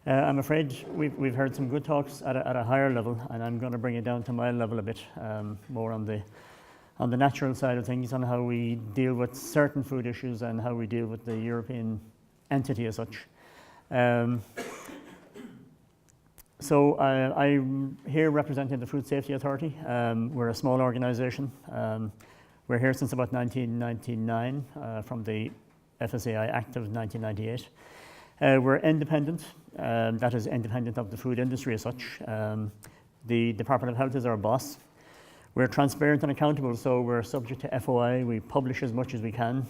I'm afraid we've heard some good talks at a higher level, and I'm going to bring it down to my level a bit, more on the natural side of things, on how we deal with certain food issues and how we deal with the European entity as such. So I'm here representing the Food Safety Authority. We're a small organisation. We're here since about 1999 from the FSAI Act of 1998. We're independent, that is independent of the food industry as such. The Department of Health is our boss. We're transparent and accountable, so we're subject to FOI. We publish as much as we can.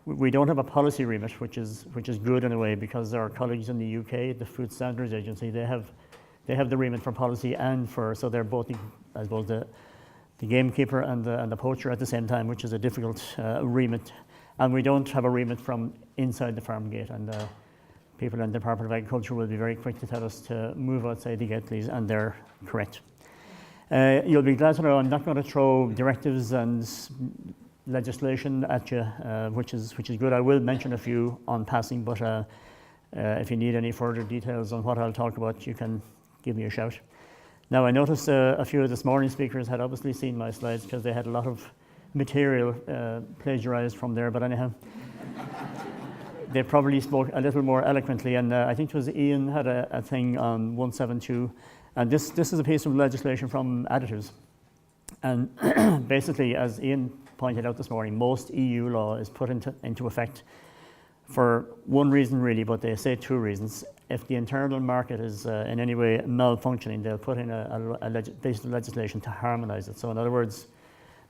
We don't have a policy remit, which is good in a way, because our colleagues in the UK, the Food Standards Agency, they have the remit for policy and so they're both, I suppose, the gamekeeper and the poacher at the same time, which is a difficult remit. And we don't have a remit from inside the farm gate, and people in the Department of Agriculture will be very quick to tell us to move outside the gate, please, and they're correct. You'll be glad to know I'm not going to throw directives and legislation at you, which is good. I will mention a few on passing, but if you need any further details on what I'll talk about, you can give me a shout. Now, I noticed a few of this morning's speakers had obviously seen my slides because they had a lot of material plagiarized from there, but anyhow, they probably spoke a little more eloquently, and I think it was Ian had a thing on 172, and this is a piece of legislation from additives. And basically, as Ian pointed out this morning, most EU law is put into effect for one reason really, but they say two reasons. If the internal market is in any way malfunctioning, they'll put in a piece of legislation to harmonise it. So in other words,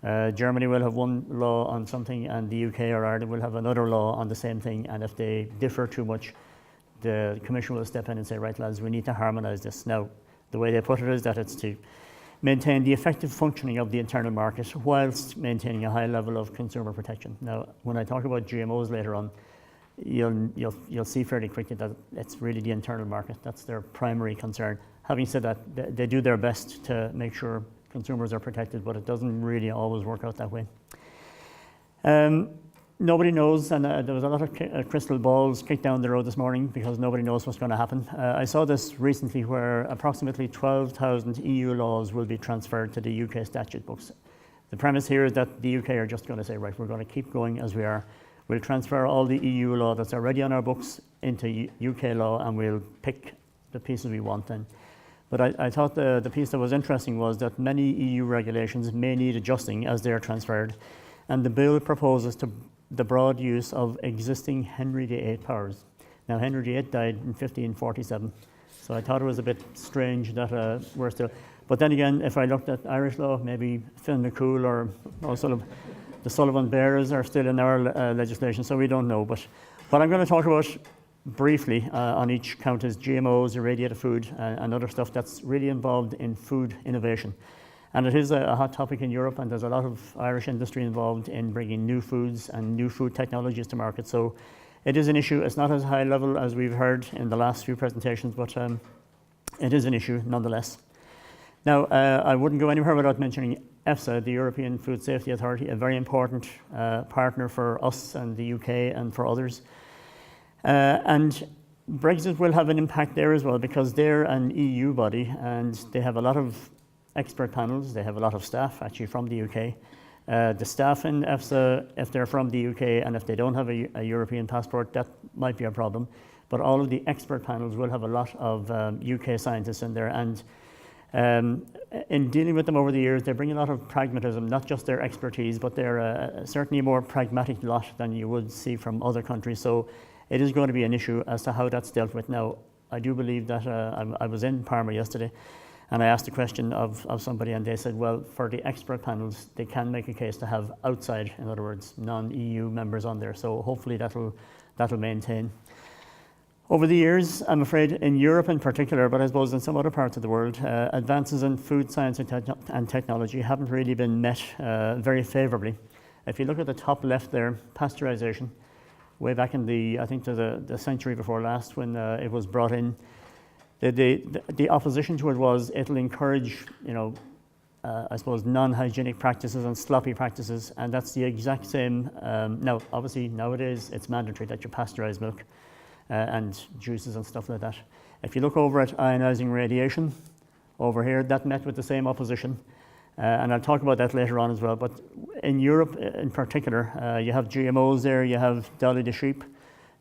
Germany will have one law on something, and the UK or Ireland will have another law on the same thing, and if they differ too much, the Commission will step in and say, right lads, we need to harmonise this. Now, the way they put it is that it's to maintain the effective functioning of the internal market whilst maintaining a high level of consumer protection. Now, when I talk about GMOs later on, you'll see fairly quickly that it's really the internal market. That's their primary concern. Having said that, they do their best to make sure consumers are protected, but it doesn't really always work out that way. Nobody knows, and there was a lot of crystal balls kicked down the road this morning because nobody knows what's going to happen. I saw this recently where approximately 12,000 EU laws will be transferred to the UK statute books. The premise here is that the UK are just going to say, right, we're going to keep going as we are. We'll transfer all the EU law that's already on our books into UK law, and we'll pick the pieces we want then. But I thought the piece that was interesting was that many EU regulations may need adjusting as they are transferred, and the bill proposes the broad use of existing Henry VIII powers. Now, Henry VIII died in 1547, so I thought it was a bit strange that we're still. But then again, if I looked at Irish law, maybe Finn McCool or sort of the Sullivan Bearers are still in our legislation, so we don't know. But what I'm going to talk about briefly on each count is GMOs, irradiated food, and other stuff that's really involved in food innovation. And it is a hot topic in Europe, and there's a lot of Irish industry involved in bringing new foods and new food technologies to market. So it is an issue. It's not as high level as we've heard in the last few presentations, but it is an issue nonetheless. Now, I wouldn't go anywhere without mentioning EFSA, the European Food Safety Authority, a very important partner for us and the UK and for others. And Brexit will have an impact there as well, because they're an EU body and they have a lot of expert panels. They have a lot of staff actually from the UK. The staff in EFSA, if they're from the UK and if they don't have a European passport, that might be a problem. But all of the expert panels will have a lot of UK scientists in there. And in dealing with them over the years, they bring a lot of pragmatism, not just their expertise, but they're certainly a more pragmatic lot than you would see from other countries. So it is going to be an issue as to how that's dealt with. Now, I do believe that I was in Parma yesterday, and I asked a question of somebody, and they said, well, for the expert panels, they can make a case to have outside, in other words, non-EU members on there. So hopefully that'll maintain. Over the years, I'm afraid, in Europe in particular, but I suppose in some other parts of the world, advances in food science and technology haven't really been met very favourably. If you look at the top left there, pasteurisation, way back in I think the century before last when it was brought in, the opposition to it was it'll encourage, I suppose, non-hygienic practices and sloppy practices, and that's the exact same. Now, obviously, nowadays it's mandatory that you pasteurise milk. and juices and stuff like that. If you look over at ionizing radiation, over here, that met with the same opposition. And I'll talk about that later on as well. But in Europe in particular, you have GMOs there, you have Dolly the sheep,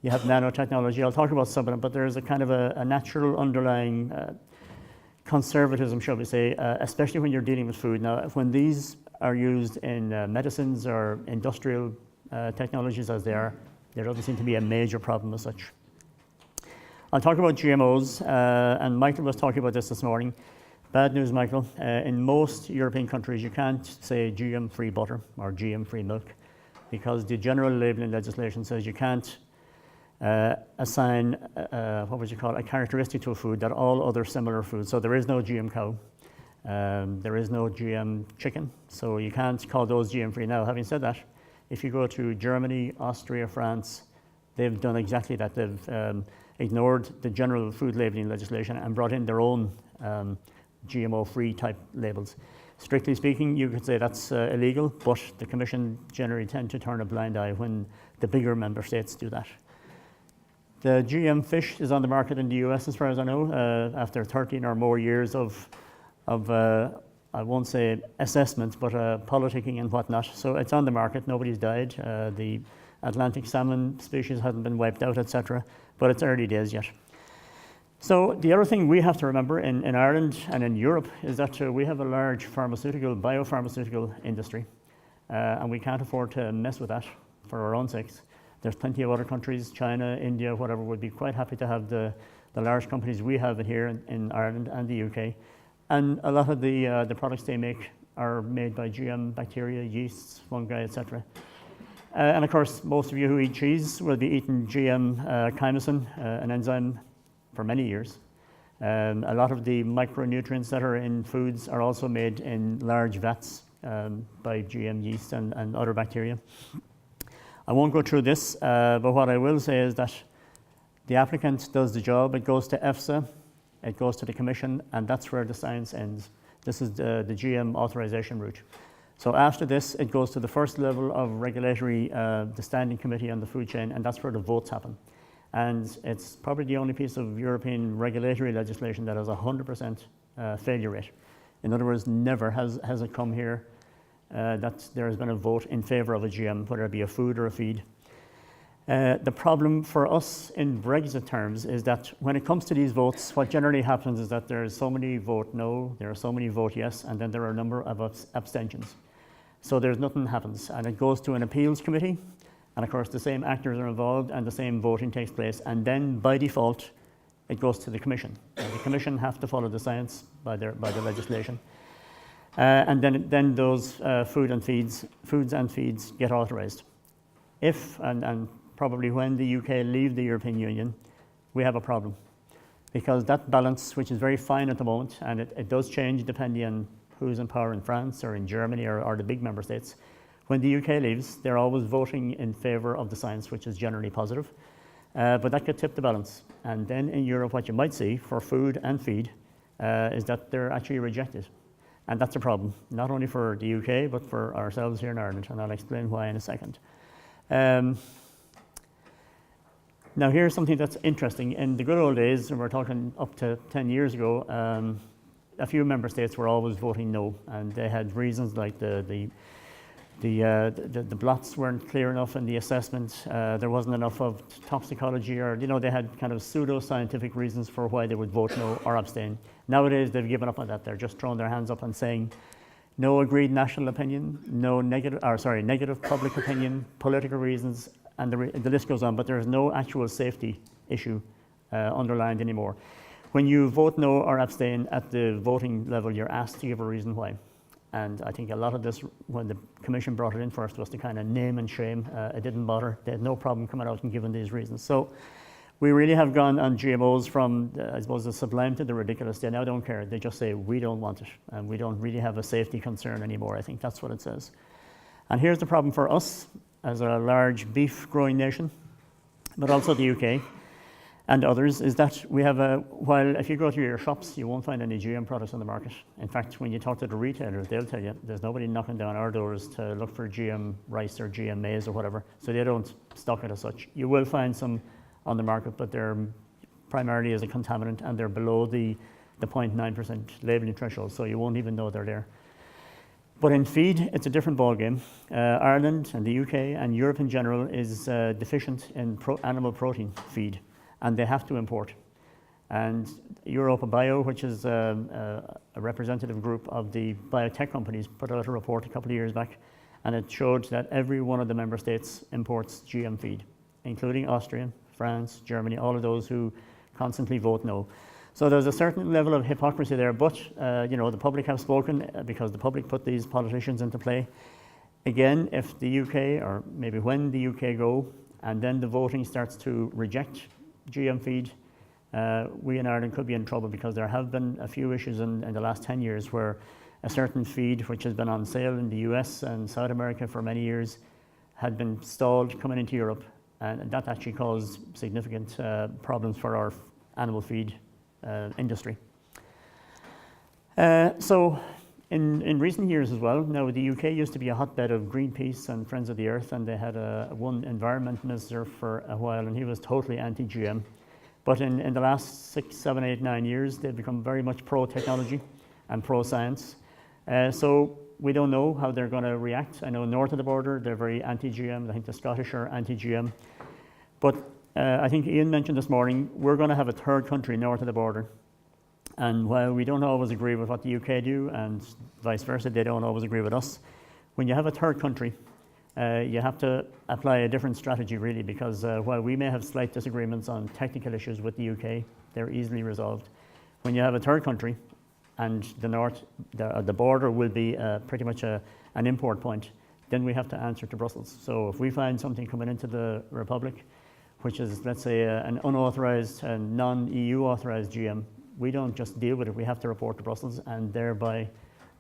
you have nanotechnology. I'll talk about some of them, but there's a kind of a natural underlying conservatism, shall we say, especially when you're dealing with food. Now, when these are used in medicines or industrial technologies as they are, there doesn't seem to be a major problem as such. I'll talk about GMOs, and Michael was talking about this morning. Bad news, Michael. In most European countries, you can't say GM-free butter or GM-free milk because the general labelling legislation says you can't assign, a characteristic to a food that all other similar foods. So there is no GM cow, there is no GM chicken, so you can't call those GM-free. Now, having said that, if you go to Germany, Austria, France, they've done exactly that. They've ignored the general food labelling legislation and brought in their own GMO-free type labels. Strictly speaking, you could say that's illegal, but the Commission generally tend to turn a blind eye when the bigger member states do that. The GM fish is on the market in the US, as far as I know, after 13 or more years of I won't say assessment, but politicking and whatnot. So it's on the market, nobody's died. The Atlantic salmon species hasn't been wiped out, etc., but it's early days yet. So the other thing we have to remember in Ireland and in Europe is that we have a large biopharmaceutical industry, and we can't afford to mess with that for our own sakes. There's plenty of other countries, China, India, whatever, would be quite happy to have the large companies we have here in Ireland and the UK. And a lot of the products they make are made by GM bacteria, yeasts, fungi, etc. And of course, most of you who eat cheese will be eating GM chymosin, an enzyme, for many years. A lot of the micronutrients that are in foods are also made in large vats by GM yeast and other bacteria. I won't go through this, but what I will say is that the applicant does the job. It goes to EFSA, it goes to the Commission, and that's where the science ends. This is the GM authorization route. So after this, it goes to the first level of regulatory, the Standing Committee on the Food Chain, and that's where the votes happen. And it's probably the only piece of European regulatory legislation that has a 100% failure rate. In other words, never has it come here that there has been a vote in favour of a GM, whether it be a food or a feed. The problem for us in Brexit terms is that when it comes to these votes, what generally happens is that there is so many vote no, there are so many vote yes, and then there are a number of abstentions. So there's nothing happens, and it goes to an appeals committee. And of course, the same actors are involved and the same voting takes place. And then by default, it goes to the Commission. The Commission have to follow the science by the legislation. And then those foods and feeds get authorized. If, and probably when the UK leave the European Union, we have a problem. Because that balance, which is very fine at the moment, and it does change depending on who's in power in France or in Germany or the big member states. When the UK leaves, they're always voting in favour of the science, which is generally positive. But that could tip the balance. And then in Europe, what you might see for food and feed is that they're actually rejected. And that's a problem, not only for the UK, but for ourselves here in Ireland. And I'll explain why in a second. Now, here's something that's interesting. In the good old days, and we're talking up to 10 years ago, a few member states were always voting no. And they had reasons like the blots weren't clear enough in the assessment. There wasn't enough of toxicology, or they had kind of pseudo-scientific reasons for why they would vote no or abstain. Nowadays, they've given up on that. They're just throwing their hands up and saying, no agreed national opinion, negative public opinion, political reasons, and the list goes on. But there is no actual safety issue underlined anymore. When you vote no or abstain at the voting level, you're asked to give a reason why. And I think a lot of this, when the Commission brought it in first, was to kind of name and shame. It didn't bother. They had no problem coming out and giving these reasons. So we really have gone on GMOs from, I suppose, the sublime to the ridiculous. They now don't care. They just say, we don't want it. And we don't really have a safety concern anymore. I think that's what it says. And here's the problem for us as a large beef growing nation, but also the UK and others, is that we have while if you go to your shops, you won't find any GM products on the market. In fact, when you talk to the retailers, they'll tell you there's nobody knocking down our doors to look for GM rice or GM maize or whatever, so they don't stock it as such. You will find some on the market, but they're primarily as a contaminant, and they're below the 0.9% labelling threshold, so you won't even know they're there. But in feed, it's a different ballgame. Ireland and the UK and Europe in general is deficient in animal protein feed, and they have to import. And Europa Bio, which is a representative group of the biotech companies, put out a report a couple of years back, and it showed that every one of the member states imports GM feed, including Austria, France, Germany, all of those who constantly vote no. So there's a certain level of hypocrisy there, but the public have spoken because the public put these politicians into play. Again, if the UK, or maybe when the UK go, and then the voting starts to reject GM feed, we in Ireland could be in trouble, because there have been a few issues in the last 10 years where a certain feed, which has been on sale in the US and South America for many years, had been stalled coming into Europe, and that actually caused significant problems for our animal feed industry. So in recent years as well, now the UK used to be a hotbed of Greenpeace and Friends of the Earth, and they had one environment minister for a while, and he was totally anti-GM. But in the last 6, 7, 8, 9 years, they've become very much pro-technology and pro-science. So we don't know how they're going to react. I know north of the border, they're very anti-GM. I think the Scottish are anti-GM. But I think Ian mentioned this morning, we're going to have a third country north of the border. And while we don't always agree with what the UK do, and vice versa, they don't always agree with us, when you have a third country, you have to apply a different strategy, really, because while we may have slight disagreements on technical issues with the UK, they're easily resolved. When you have a third country, and the border will be pretty much an import point, then we have to answer to Brussels. So if we find something coming into the Republic, which is, let's say, an unauthorized and non-EU authorized GM, we don't just deal with it, we have to report to Brussels, and thereby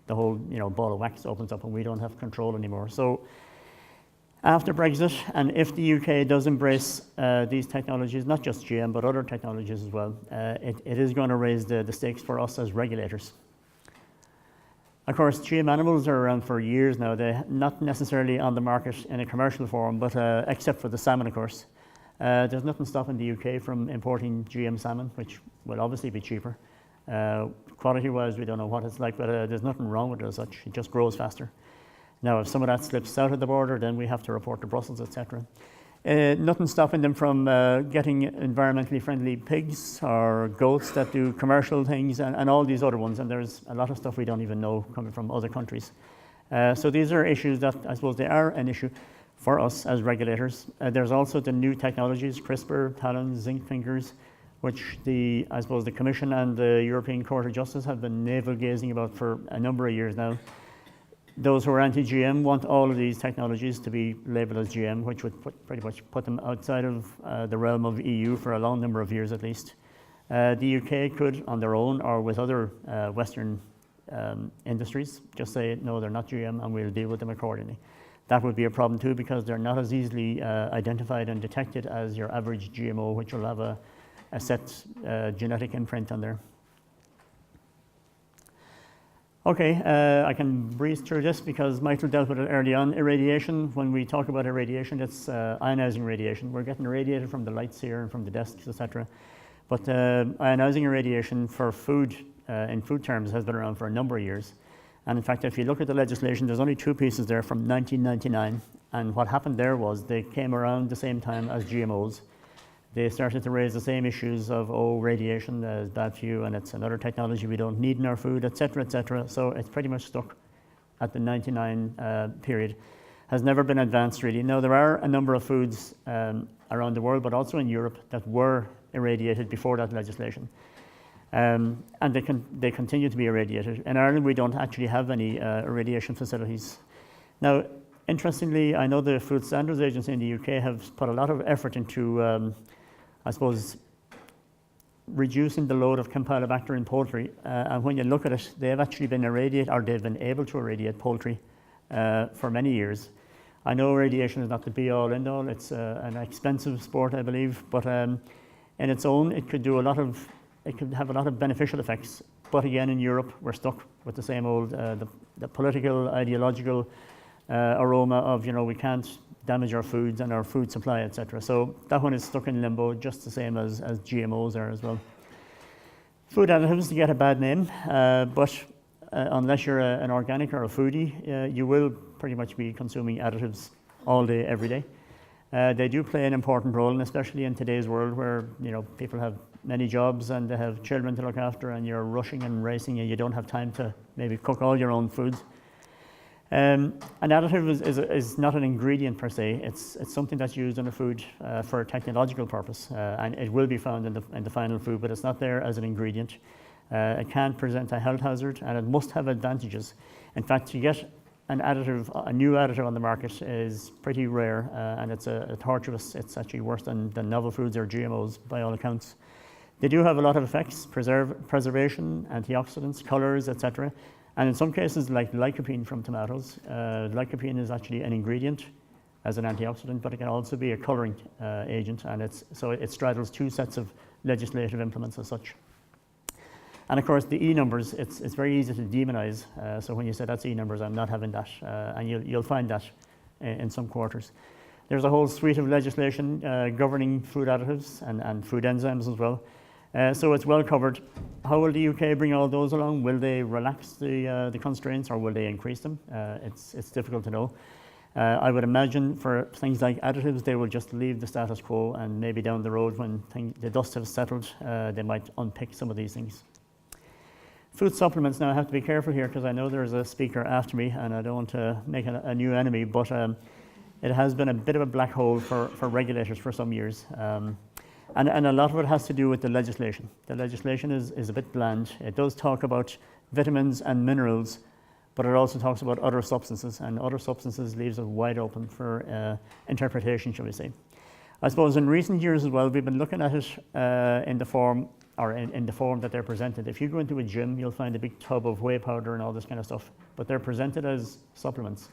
the whole ball of wax opens up and we don't have control anymore. So after Brexit, and if the UK does embrace these technologies, not just GM, but other technologies as well, it is going to raise the stakes for us as regulators. Of course, GM animals are around for years now. They're not necessarily on the market in a commercial form, but except for the salmon, of course. There's nothing stopping the UK from importing GM salmon, which will obviously be cheaper. Quality-wise, we don't know what it's like, but there's nothing wrong with it as such. It just grows faster. Now, if some of that slips out of the border, then we have to report to Brussels, etc. Nothing stopping them from getting environmentally friendly pigs or goats that do commercial things, and all these other ones. And there's a lot of stuff we don't even know coming from other countries. So these are issues that I suppose they are an issue for us as regulators. There's also the new technologies, CRISPR, TALEN, zinc fingers, which I suppose the Commission and the European Court of Justice have been navel-gazing about for a number of years now. Those who are anti-GM want all of these technologies to be labelled as GM, which would pretty much put them outside of the realm of EU for a long number of years at least. The UK could, on their own or with other Western industries, just say, no, they're not GM, and we'll deal with them accordingly. That would be a problem too, because they're not as easily identified and detected as your average GMO, which will have a set genetic imprint on there. Okay, I can breeze through this because Michael dealt with it early on. Irradiation, when we talk about irradiation, it's ionizing radiation. We're getting irradiated from the lights here and from the desks, etc. But ionizing irradiation for food, in food terms, has been around for a number of years. And in fact, if you look at the legislation, there's only 2 pieces there from 1999. And what happened there was they came around the same time as GMOs. They started to raise the same issues of, radiation is bad for you, and it's another technology we don't need in our food, etc., etc. So it's pretty much stuck at the 99 period. Has never been advanced, really. Now, there are a number of foods around the world, but also in Europe, that were irradiated before that legislation. And they continue to be irradiated. In Ireland, we don't actually have any irradiation facilities. Now, interestingly, I know the Food Standards Agency in the UK have put a lot of effort into I suppose, reducing the load of Campylobacter in poultry. And when you look at it, they have actually been irradiated, or they've been able to irradiate poultry for many years. I know irradiation is not the be-all, end-all. It's an expensive sport, I believe. But in its own, it could have a lot of beneficial effects. But again, in Europe, we're stuck with the same old, the political, ideological aroma of, we can't damage our foods and our food supply, etc. So that one is stuck in limbo, just the same as GMOs are as well. Food additives get a bad name, but unless you're an organic or a foodie, you will pretty much be consuming additives all day, every day. They do play an important role, and especially in today's world where people have many jobs and they have children to look after, and you're rushing and racing and you don't have time to maybe cook all your own foods. An additive is not an ingredient per se. It's something that's used in a food for a technological purpose, and it will be found in the final food, but it's not there as an ingredient. It can present a health hazard, and it must have advantages. In fact, to get a new additive on the market is pretty rare, and it's a tortuous. It's actually worse than novel foods or GMOs by all accounts. They do have a lot of effects: preservation, antioxidants, colors, etc. And in some cases, like lycopene from tomatoes, lycopene is actually an ingredient as an antioxidant, but it can also be a coloring agent, and so it straddles two sets of legislative implements as such. And of course, the E numbers, it's very easy to demonize. So when you say that's E numbers, I'm not having that, and you'll find that in some quarters. There's a whole suite of legislation governing food additives and food enzymes as well. So it's well covered. How will the UK bring all those along? Will they relax the constraints, or will they increase them? It's difficult to know. I would imagine for things like additives, they will just leave the status quo, and maybe down the road when the dust has settled, they might unpick some of these things. Food supplements, now I have to be careful here because I know there's a speaker after me and I don't want to make a new enemy, but it has been a bit of a black hole for regulators for some years. And a lot of it has to do with the legislation. The legislation is a bit bland. It does talk about vitamins and minerals, but it also talks about other substances, and other substances leaves it wide open for interpretation, shall we say. I suppose in recent years as well, we've been looking at it in the form that they're presented. If you go into a gym, you'll find a big tub of whey powder and all this kind of stuff, but they're presented as supplements.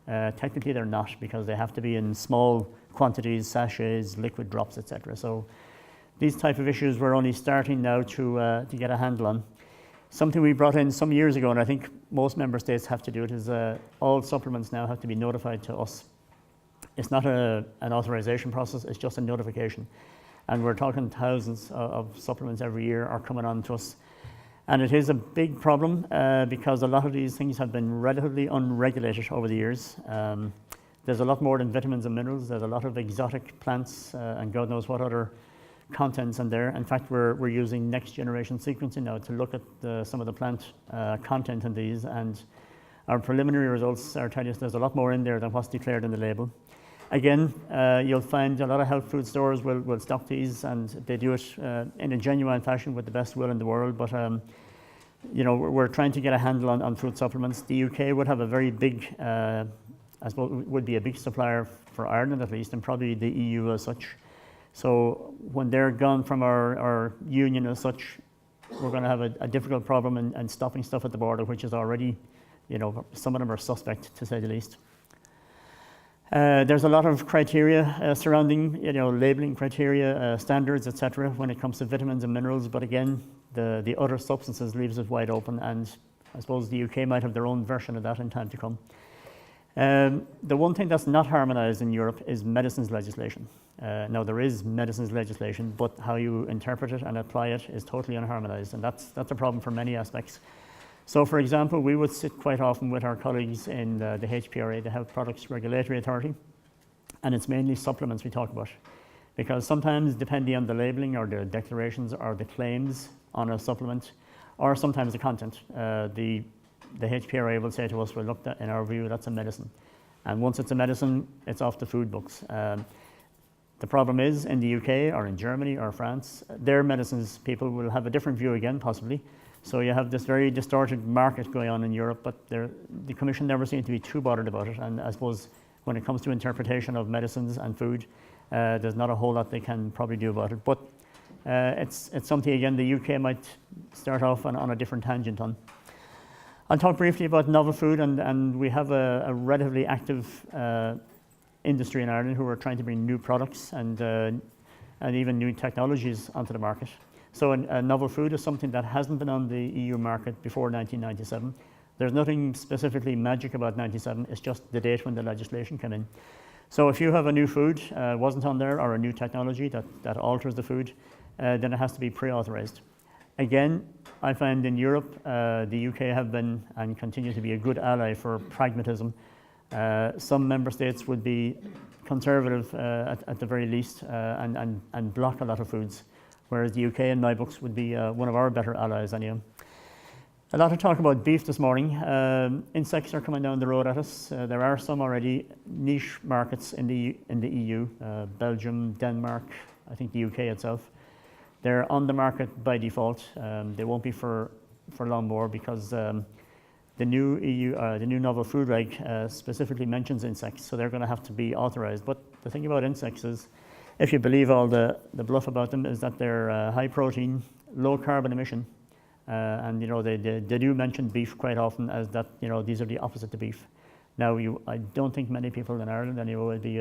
Technically they're not, because they have to be in small quantities, sachets, liquid drops, etc. So these type of issues we're only starting now to get a handle on. Something we brought in some years ago, and I think most member states have to do it, is all supplements now have to be notified to us. It's not an authorization process, it's just a notification. And we're talking thousands of supplements every year are coming on to us. And it is a big problem because a lot of these things have been relatively unregulated over the years. There's a lot more than vitamins and minerals. There's a lot of exotic plants and God knows what other contents in there. In fact, we're using next generation sequencing now to look at some of the plant content in these, and our preliminary results are telling us there's a lot more in there than what's declared in the label. Again, you'll find a lot of health food stores will stock these, and they do it in a genuine fashion with the best will in the world. But we're trying to get a handle on food supplements. The UK would have a very big, I suppose, would be a big supplier for Ireland at least, and probably the EU as such. So when they're gone from our union as such, we're going to have a difficult problem in stopping stuff at the border, which is already, some of them are suspect, to say the least. There's a lot of criteria surrounding, labeling criteria, standards, etc. when it comes to vitamins and minerals. But again, the other substances leaves it wide open, and I suppose the UK might have their own version of that in time to come. The one thing that's not harmonised in Europe is medicines legislation. Now there is medicines legislation, but how you interpret it and apply it is totally unharmonised, and that's a problem for many aspects. So, for example, we would sit quite often with our colleagues in the HPRA, the Health Products Regulatory Authority, and it's mainly supplements we talk about. Because sometimes, depending on the labelling or the declarations or the claims on a supplement, or sometimes the content, the HPRA will say to us, well, look, in our view, that's a medicine. And once it's a medicine, it's off the food books. The problem is, in the UK or in Germany or France, their medicines people will have a different view again, possibly. So you have this very distorted market going on in Europe, but the Commission never seems to be too bothered about it. And I suppose when it comes to interpretation of medicines and food, there's not a whole lot they can probably do about it. But it's something, again, the UK might start off on a different tangent on. I'll talk briefly about novel food, and we have a relatively active industry in Ireland who are trying to bring new products and even new technologies onto the market. So a novel food is something that hasn't been on the EU market before 1997. There's nothing specifically magic about 97, it's just the date when the legislation came in. So if you have a new food, wasn't on there, or a new technology that alters the food, then it has to be pre-authorized. Again, I find in Europe, the UK have been and continue to be a good ally for pragmatism. Some member states would be conservative at the very least and block a lot of foods, whereas the UK in my books would be one of our better allies anyway. A lot of talk about beef this morning. Insects are coming down the road at us. There are some already niche markets in the EU, Belgium, Denmark, I think the UK itself. They're on the market by default. They won't be for long more because the new EU, the new novel food reg specifically mentions insects, so they're going to have to be authorized. But the thing about insects is, if you believe all the bluff about them, is that they're high protein, low carbon emission. And they do mention beef quite often as that, these are the opposite to beef. Now, I don't think many people in Ireland anyway will be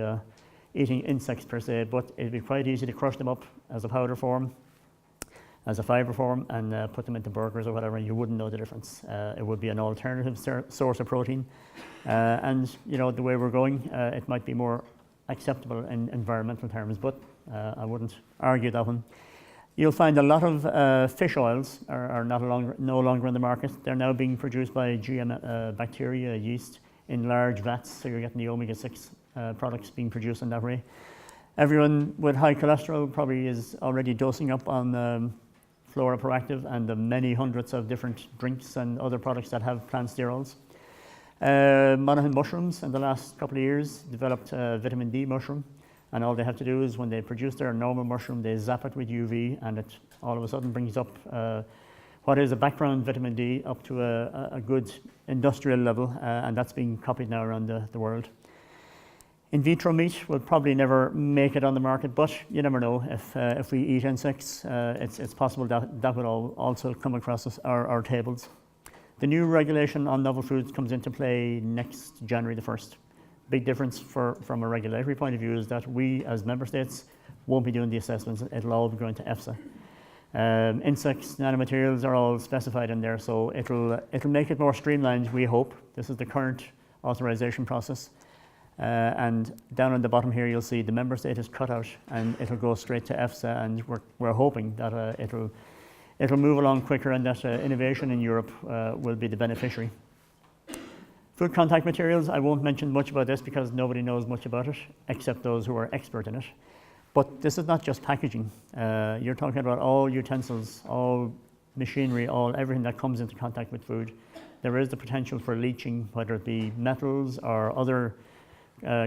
eating insects per se, but it'd be quite easy to crush them up as a powder form, as a fibre form, and put them into burgers or whatever, and you wouldn't know the difference. It would be an alternative source of protein. And the way we're going, it might be more acceptable in environmental terms, but I wouldn't argue that one. You'll find a lot of fish oils are no longer in the market. They're now being produced by GM bacteria, yeast, in large vats, so you're getting the omega-6 products being produced in that way. Everyone with high cholesterol probably is already dosing up on Flora Proactive and the many hundreds of different drinks and other products that have plant sterols. Monaghan Mushrooms in the last couple of years developed vitamin D mushroom. And all they have to do is when they produce their normal mushroom, they zap it with UV, and it all of a sudden brings up what is a background vitamin D up to a good industrial level, and that's being copied now around the world. In vitro meat will probably never make it on the market, but you never know. If we eat insects, it's possible that will also come across our tables. The new regulation on novel foods comes into play next January the 1st. Big difference from a regulatory point of view is that we, as member states, won't be doing the assessments. It'll all be going to EFSA. Insects, nanomaterials are all specified in there, so it'll make it more streamlined, we hope. This is the current authorization process. And down on the bottom here, you'll see the member state is cut out, and it'll go straight to EFSA, and we're hoping that it'll move along quicker, and that innovation in Europe will be the beneficiary. Food contact materials, I won't mention much about this because nobody knows much about it except those who are expert in it. But this is not just packaging. You're talking about all utensils, all machinery, everything that comes into contact with food. There is the potential for leaching, whether it be metals or other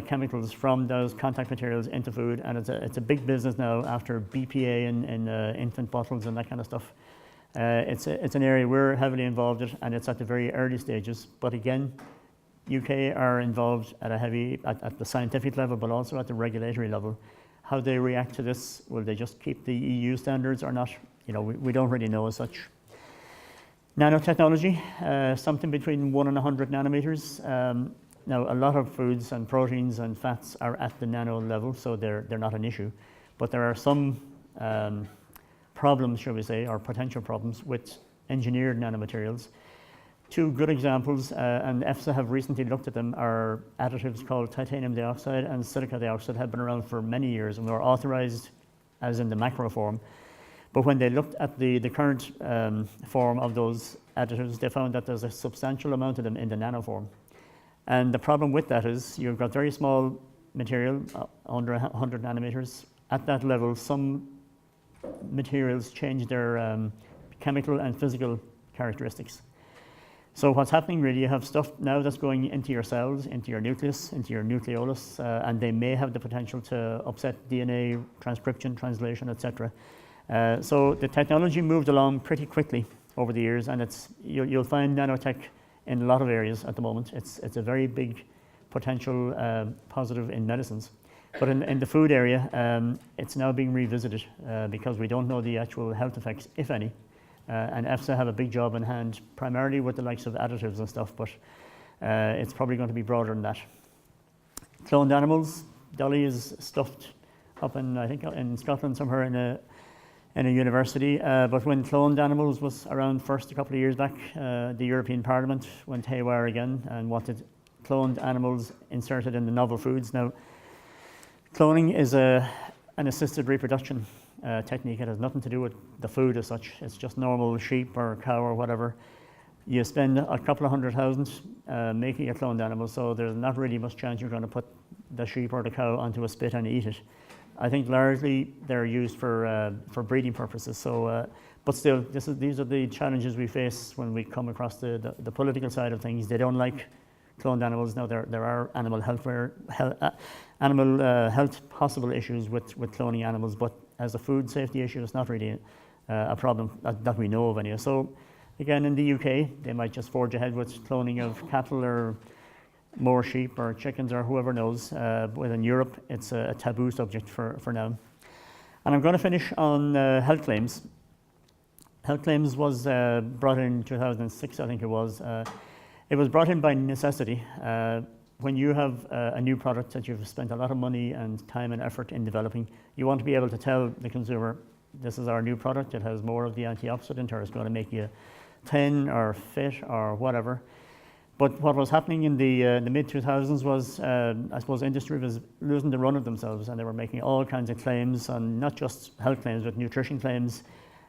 chemicals from those contact materials into food, and it's a big business now after BPA in infant bottles and that kind of stuff. It's an area we're heavily involved in, and it's at the very early stages. But again, UK are involved at the scientific level, but also at the regulatory level. How they react to this, will they just keep the EU standards or not? We don't really know as such. Nanotechnology, something between 1 and 100 nanometers. Now, a lot of foods and proteins and fats are at the nano level, so they're not an issue. But there are some problems, shall we say, or potential problems with engineered nanomaterials. Two good examples, and EFSA have recently looked at them, are additives called titanium dioxide and silica dioxide, have been around for many years and were authorized as in the macro form. But when they looked at the current form of those additives, they found that there's a substantial amount of them in the nano form. And the problem with that is you've got very small material, under 100 nanometers. At that level, some materials change their chemical and physical characteristics. So what's happening really, you have stuff now that's going into your cells, into your nucleus, into your nucleolus, and they may have the potential to upset DNA transcription, translation, etc. So the technology moved along pretty quickly over the years, and you'll find nanotech in a lot of areas at the moment. It's a very big potential positive in medicines. But in the food area, it's now being revisited because we don't know the actual health effects, if any. And EFSA have a big job in hand, primarily with the likes of additives and stuff, but it's probably going to be broader than that. Cloned animals, Dolly is stuffed up I think in Scotland somewhere in a university. But when cloned animals was around first a couple of years back, the European Parliament went haywire again and wanted cloned animals inserted in the novel foods. Now, Cloning is an assisted reproduction technique. It has nothing to do with the food as such. It's just normal sheep or cow or whatever. You spend a couple of 100,000 making a cloned animal, so there's not really much chance you're going to put the sheep or the cow onto a spit and eat it. I think largely they're used for breeding purposes. So, but still, these are the challenges we face when we come across the political side of things. They don't like cloned animals. Now there are animal health possible issues with cloning animals, but as a food safety issue, it's not really a problem that we know of anyway. So again, in the UK, they might just forge ahead with cloning of cattle or more sheep or chickens or whoever knows. But in Europe, it's a taboo subject for now. And I'm going to finish on health claims. Health claims was brought in 2006, I think it was. It was brought in by necessity. When you have a new product that you've spent a lot of money and time and effort in developing, you want to be able to tell the consumer, this is our new product, it has more of the antioxidant, or it's going to make you thin or fit or whatever. But what was happening in the mid-2000s was, I suppose, industry was losing the run of themselves, and they were making all kinds of claims, and not just health claims, but nutrition claims.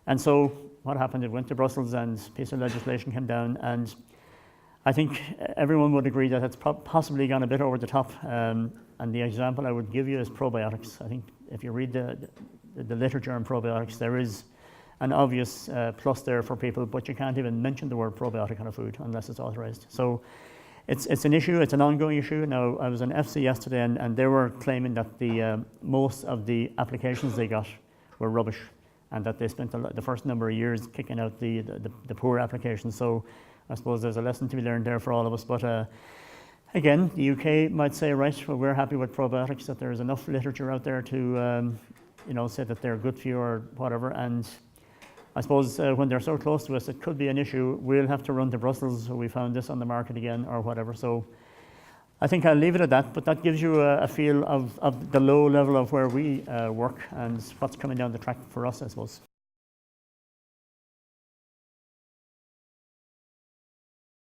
And so what happened, it went to Brussels and a piece of legislation came down, and I think everyone would agree that it's possibly gone a bit over the top. And the example I would give you is probiotics. I think if you read the literature on probiotics, there is an obvious plus there for people, but you can't even mention the word probiotic on a food unless it's authorized. So it's an issue, it's an ongoing issue. Now, I was in FC yesterday, and they were claiming that the most of the applications they got were rubbish, and that they spent the first number of years kicking out the poor applications. So I suppose there's a lesson to be learned there for all of us. But again, the UK might say, right, well, we're happy with probiotics, that there's enough literature out there to say that they're good for you or whatever. And I suppose when they're so close to us, it could be an issue. We'll have to run to Brussels, so we found this on the market again or whatever. So I think I'll leave it at that, but that gives you a feel of the low level of where we work and what's coming down the track for us, I suppose.